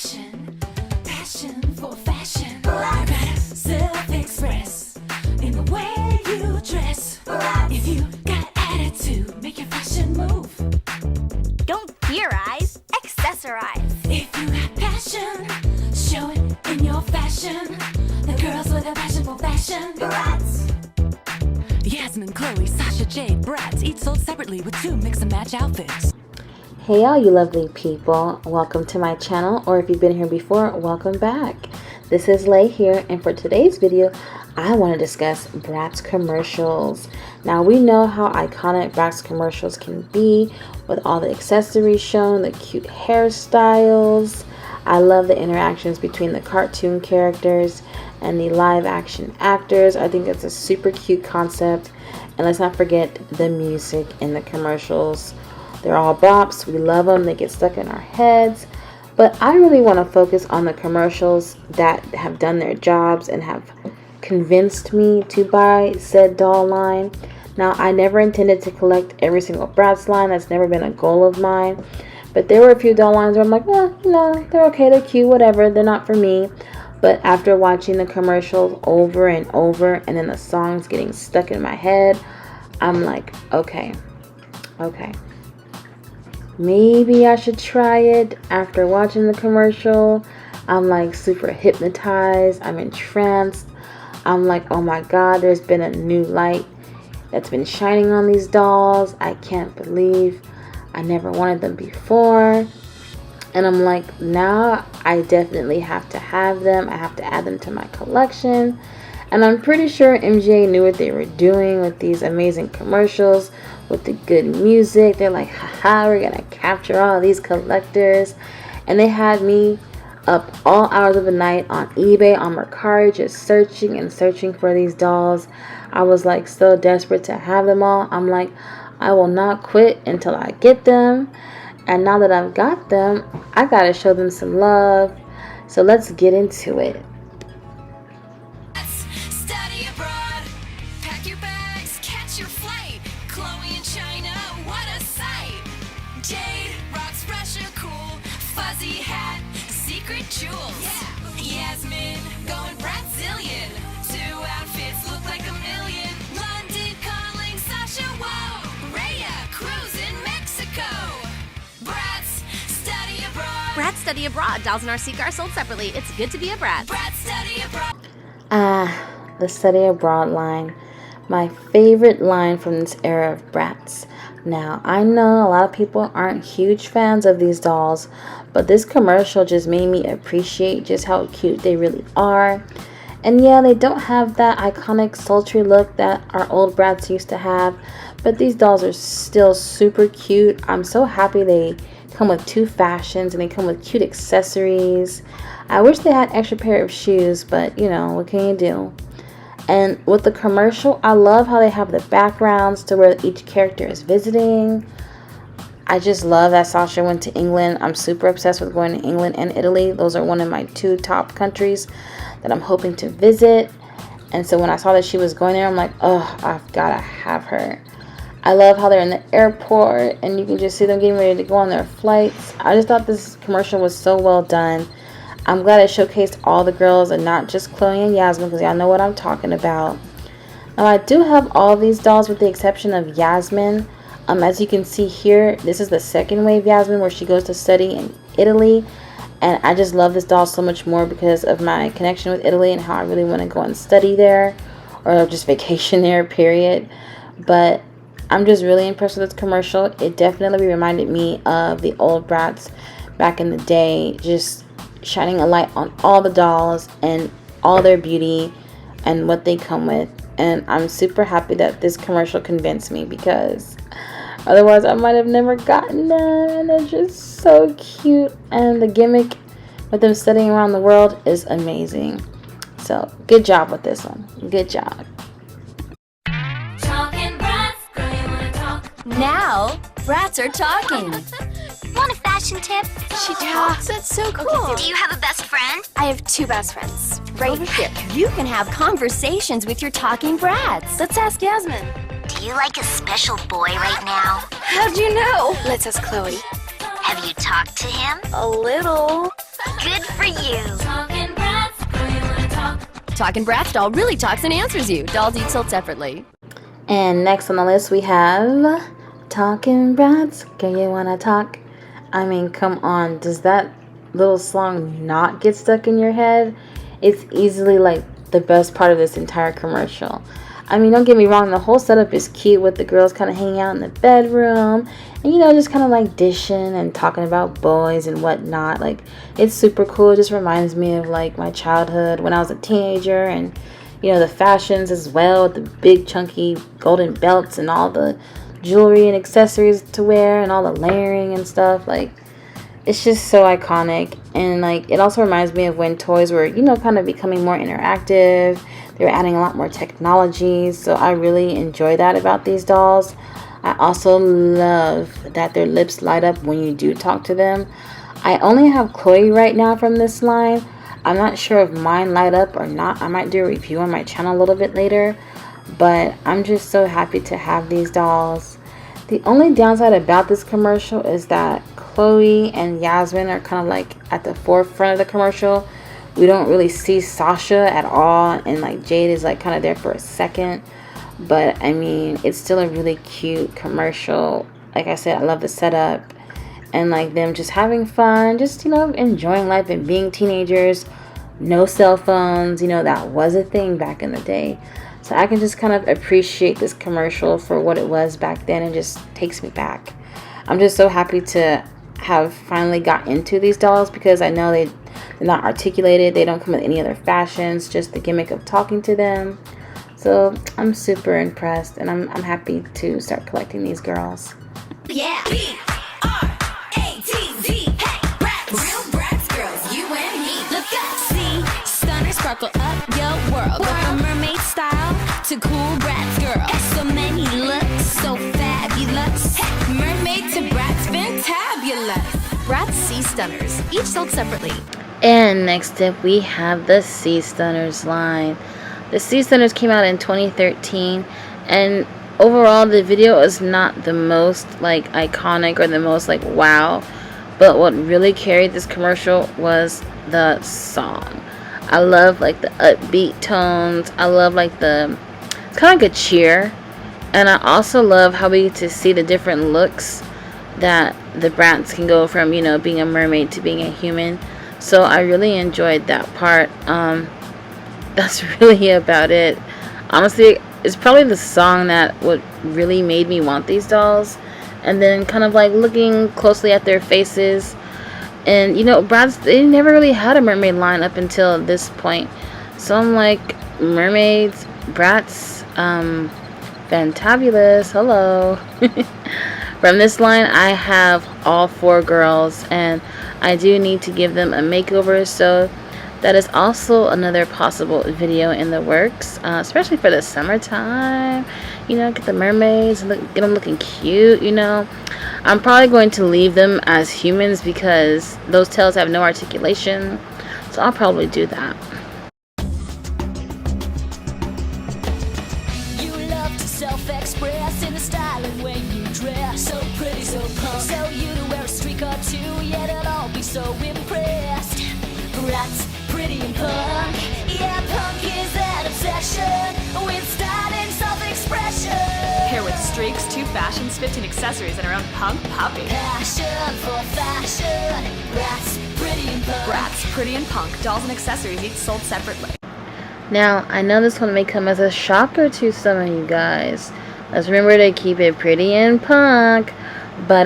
passion, passion for fashion. You gotta self-express in the way you dress. If you got attitude, make your fashion move. Don't theorize, accessorize. If you got passion, show it in your fashion. The girls with a passion for fashion. Bratz. Yasmin, Chloe, Sasha, Jade, Bratz, each sold separately with 2 mix and match outfits. Hey all you lovely people, welcome to my channel, or if you've been here before, welcome back. This is Lay here, and for today's video I want to discuss Bratz commercials. Now we know how iconic Bratz commercials can be with all the accessories shown, the cute hairstyles. I love the interactions between the cartoon characters and the live action actors. I think it's a super cute concept, and let's not forget the music in the commercials. They're all bops. We love them. They get stuck in our heads. But I really want to focus on the commercials that have done their jobs and have convinced me to buy said doll line. Now, I never intended to collect every single Bratz line. That's never been a goal of mine. But there were a few doll lines where I'm like, well, you know, they're okay, they're cute, whatever. They're not for me. But after watching the commercials over and over, and then the songs getting stuck in my head, I'm like, okay. Maybe I should try it. After watching the commercial, I'm like super hypnotized. I'm entranced. I'm like, oh my god, there's been a new light that's been shining on these dolls. I can't believe I never wanted them before. And I'm like, now I definitely have to have them. I have to add them to my collection. And I'm pretty sure MJ knew what they were doing with these amazing commercials, with the good music. They're like, haha, we're gonna capture all these collectors. And they had me up all hours of the night on eBay, on Mercari, just searching and searching for these dolls. I was like so desperate to have them all. I'm like, I will not quit until I get them. And now that I've got them, I gotta show them some love. So let's get into it. Study abroad, pack your bags, catch your flight. Chloe in China, what a sight. Jade rocks Russia, cool, fuzzy hat, secret jewels. Yasmin going Brazilian, 2 outfits look like a million. London calling Sasha, whoa. Rhea cruise in Mexico. Bratz study abroad. Bratz Study Abroad. Dolls in our seat are sold separately. It's good to be a Bratz. Bratz study abroad. The Study Abroad line. My favorite line from this era of Bratz. Now, I know a lot of people aren't huge fans of these dolls, but this commercial just made me appreciate just how cute they really are. And yeah, they don't have that iconic sultry look that our old Bratz used to have, but these dolls are still super cute. I'm so happy they come with 2 fashions and they come with cute accessories. I wish they had an extra pair of shoes, but you know, what can you do? And with the commercial, I love how they have the backgrounds to where each character is visiting. I just love that Sasha went to England. I'm super obsessed with going to England and Italy. Those are one of my 2 top countries that I'm hoping to visit. And so when I saw that she was going there, I'm like, oh, I've got to have her. I love how they're in the airport and you can just see them getting ready to go on their flights. I just thought this commercial was so well done. I'm glad it showcased all the girls and not just Chloe and Yasmin, because y'all know what I'm talking about. Now, I do have all these dolls with the exception of Yasmin. As you can see here, this is the second wave Yasmin where she goes to study in Italy. And I just love this doll so much more because of my connection with Italy and how I really want to go and study there, or just vacation there, period. But I'm just really impressed with this commercial. It definitely reminded me of the old Bratz back in the day, just shining a light on all the dolls and all their beauty and what they come with. And I'm super happy that this commercial convinced me, because otherwise I might have never gotten them. And they're just so cute, and the gimmick with them studying around the world is amazing. So good job with this one. Good job. Talking Bratz, girl, you wanna talk? Now, Bratz are talking. Want a fashion tip? She talks. That's so cool. Do you have a best friend? I have 2 best friends. Right here. You can have conversations with your talking Bratz. Let's ask Yasmin. Do you like a special boy right now? How'd you know? Let's ask Chloe. Have you talked to him? A little. Good you. Talking Bratz, girl, you wanna talk? Talking Bratz doll really talks and answers you. Dolls each sold separately. And next on the list we have Talking Bratz, Girl You Wanna Talk. I mean, come on, does that little song not get stuck in your head? It's easily like the best part of this entire commercial. I mean, don't get me wrong, the whole setup is cute with the girls kind of hanging out in the bedroom and, you know, just kind of like dishing and talking about boys and whatnot. Like, it's super cool. It just reminds me of like my childhood when I was a teenager, and, you know, the fashions as well, with the big chunky golden belts and all the jewelry and accessories to wear and all the layering and stuff. Like, it's just so iconic. And like, it also reminds me of when toys were, you know, kind of becoming more interactive. They were adding a lot more technology, so I really enjoy that about these dolls. I also love that their lips light up when you do talk to them. I only have Chloe right now from this line. I'm not sure if mine light up or not. I might do a review on my channel a little bit later, but I'm just so happy to have these dolls. The only downside about this commercial is that Chloe and Yasmin are kind of like at the forefront of the commercial. We don't really see Sasha at all, and like Jade is like kind of there for a second. But I mean, it's still a really cute commercial. Like I said, I love the setup and like them just having fun, just, you know, enjoying life and being teenagers. No cell phones, you know, that was a thing back in the day. So I can just kind of appreciate this commercial for what it was back then, and just takes me back. I'm just so happy to have finally got into these dolls, because I know they're not articulated. They don't come with any other fashions, just the gimmick of talking to them. So I'm super impressed, and I'm happy to start collecting these girls. Yeah. B-R-A-T-Z. Hey, Bratz. Real Bratz girls, you and me. Look up. See, stunner sparkle up your world. Go from mermaid style to cool Bratz girl. So many looks, so fabulous. Hey, mermaid to Bratz, fantabulous. Bratz Sea Stunners, each sold separately. And next up we have the Sea Stunners line. The Sea Stunners came out in 2013, and overall the video is not the most like iconic or the most like wow, but what really carried this commercial was the song. I love like the upbeat tones. I love like it's kind of like a cheer, and I also love how we get to see the different looks that the Bratz can go from, you know, being a mermaid to being a human. So I really enjoyed that part. That's really about it. Honestly, it's probably the song that what really made me want these dolls. And then kind of like looking closely at their faces. And, you know, Bratz, they never really had a mermaid line up until this point. So I'm like, mermaids, Bratz, fantabulous, hello. From this line, I have all 4 girls, and I do need to give them a makeover, so that is also another possible video in the works, especially for the summertime. You know, get the mermaids, get them looking cute, you know. I'm probably going to leave them as humans because those tails have no articulation, so I'll probably do that. You love to self-express in the style and way you dress. So pretty, so punk. So you to wear a streak or two, yeah, they'll all be so impressed. Bratz, pretty and punk. Yeah, punk is that obsession with style and self-expression. Pair with streaks, 2 fashions, 15 accessories, and our own punk puppy. Passion for fashion. Bratz, pretty and punk. Bratz, pretty and punk, dolls and accessories, each sold separately. Now, I know this one may come as a shocker to some of you guys. Let's remember to keep it pretty and punk. But,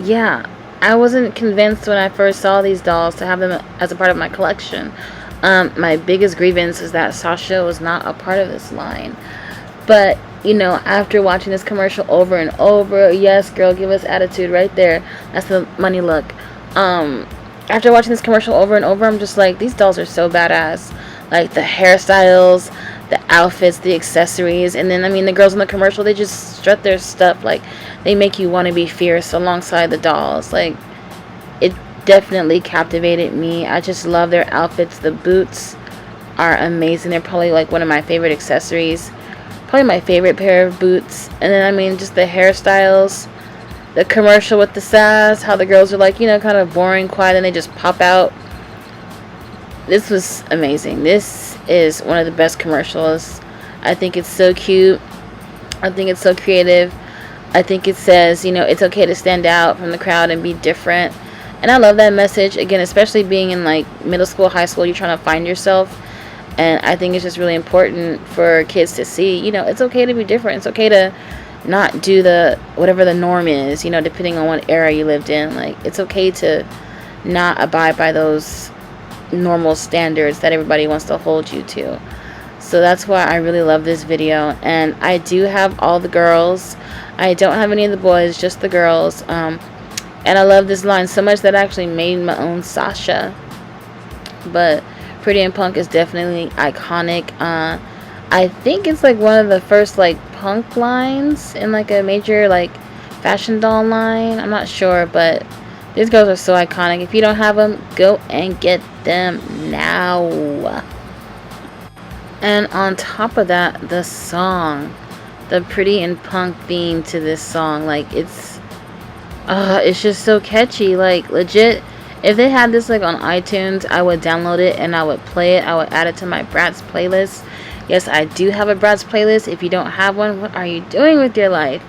yeah, I wasn't convinced when I first saw these dolls to have them as a part of my collection. My biggest grievance is that Sasha was not a part of this line. But, you know, after watching this commercial over and over, yes, girl, give us attitude right there. That's the money look. After watching this commercial over and over, I'm just like, these dolls are so badass. Like, the hairstyles, the outfits, the accessories. And then, I mean, the girls in the commercial, they just strut their stuff. Like, they make you want to be fierce alongside the dolls. Like, it definitely captivated me. I just love their outfits. The boots are amazing. They're probably, like, one of my favorite accessories. Probably my favorite pair of boots. And then, I mean, just the hairstyles. The commercial with the sass. How the girls are, like, you know, kind of boring, quiet, and they just pop out. this was amazing. This is one of the best commercials. I think it's so cute. I think it's so creative. I think it says, you know, it's okay to stand out from the crowd and be different. And I love that message. Again, especially being in like middle school, high school, you're trying to find yourself. And I think it's just really important for kids to see, you know, it's okay to be different. It's okay to not do the whatever the norm is, you know, depending on what era you lived in. Like, it's okay to not abide by those normal standards that everybody wants to hold you to. So that's why I really love this video. And I do have all the girls. I don't have any of the boys, just the girls. And I love this line so much that I actually made my own Sasha. But Pretty and Punk is definitely iconic. I think it's like one of the first like punk lines in like a major like fashion doll line. I'm not sure, but these girls are so iconic. If you don't have them, go and get them now. And on top of that, the song, the Pretty and Punk theme to this song, like it's just so catchy. Like legit, if they had this like on iTunes, I would download it and I would play it. I would add it to my Bratz playlist. Yes, I do have a Bratz playlist. If you don't have one, what are you doing with your life?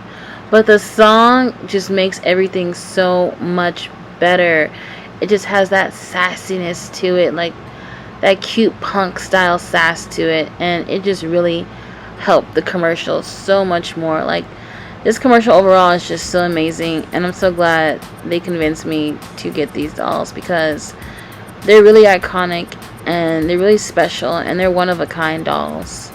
But the song just makes everything so much better. It just has that sassiness to it, like that cute punk style sass to it, and it just really helped the commercial so much more. Like, this commercial overall is just so amazing, and I'm so glad they convinced me to get these dolls because they're really iconic and they're really special and they're one of a kind dolls.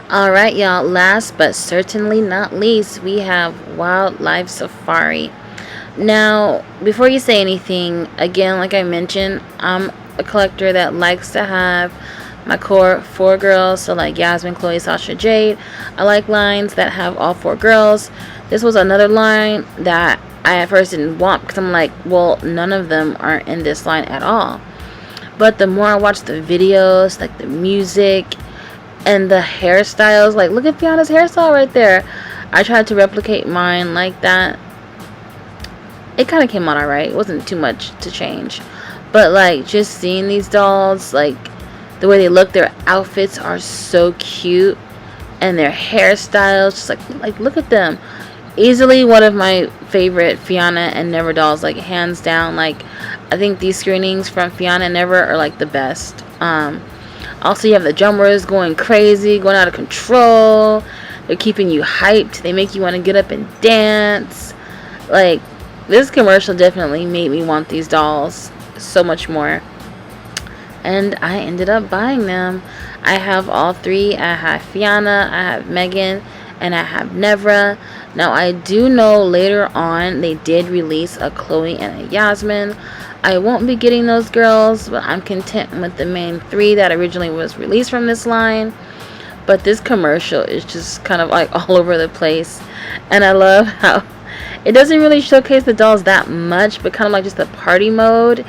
Alright, y'all, last but certainly not least, we have Wildlife Safari. Now, before you say anything, again, like I mentioned, I'm a collector that likes to have my core 4 girls, so like Yasmin, Chloe, Sasha, Jade. I like lines that have all 4 girls. This was another line that I at first didn't want because I'm like, well, none of them are in this line at all. But the more I watch the videos, like the music and the hairstyles, like look at Fiona's hairstyle right there. I tried to replicate mine like that. It kind of came out alright. It wasn't too much to change. But like just seeing these dolls, like the way they look, their outfits are so cute. And their hairstyles, just like look at them. Easily one of my favorite Fiona and Never dolls, like hands down. Like I think these screenings from Fiona and Never are like the best. Also, you have the jumpers going crazy, going out of control. They're keeping you hyped. They make you want to get up and dance. Like, this commercial definitely made me want these dolls so much more. And I ended up buying them. I have all 3. I have Fiona, I have Megan, and I have Nevra. Now, I do know later on they did release a Chloe and a Yasmin. I won't be getting those girls, but I'm content with the main 3 that originally was released from this line. But this commercial is just kind of like all over the place. And I love how it doesn't really showcase the dolls that much, but kind of like just the party mode.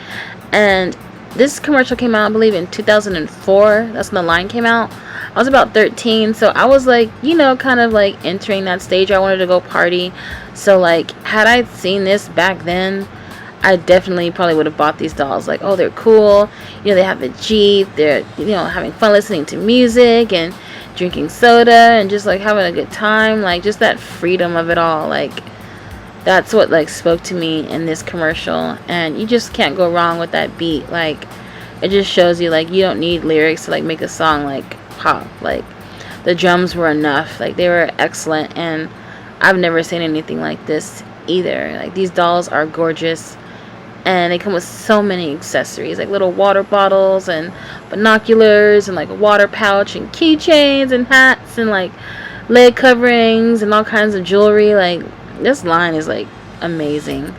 And this commercial came out, I believe, in 2004. That's when the line came out. I was about 13, so I was like, you know, kind of like entering that stage. I wanted to go party. So like, had I seen this back then, I definitely probably would have bought these dolls. Like, oh, they're cool. You know, they have a Jeep. They're, you know, having fun listening to music and drinking soda and just like having a good time. Like, just that freedom of it all. Like, that's what like spoke to me in this commercial. And you just can't go wrong with that beat. Like, it just shows you like you don't need lyrics to like make a song like pop. Like, the drums were enough. Like, they were excellent, and I've never seen anything like this either. Like, these dolls are gorgeous, and they come with so many accessories, like little water bottles and binoculars and like a water pouch and keychains and hats and like leg coverings and all kinds of jewelry. Like, this line is like amazing.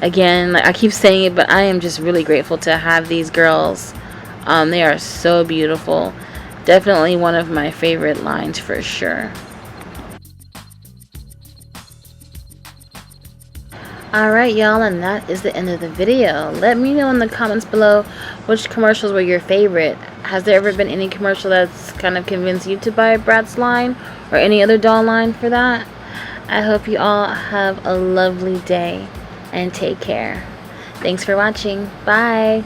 Again, like I keep saying it, but I am just really grateful to have these girls. They are so beautiful. Definitely one of my favorite lines for sure. Alright, y'all, and that is the end of the video. Let me know in the comments below which commercials were your favorite. Has there ever been any commercial that's kind of convinced you to buy a Bratz line or any other doll line for that? I hope you all have a lovely day and take care. Thanks for watching. Bye!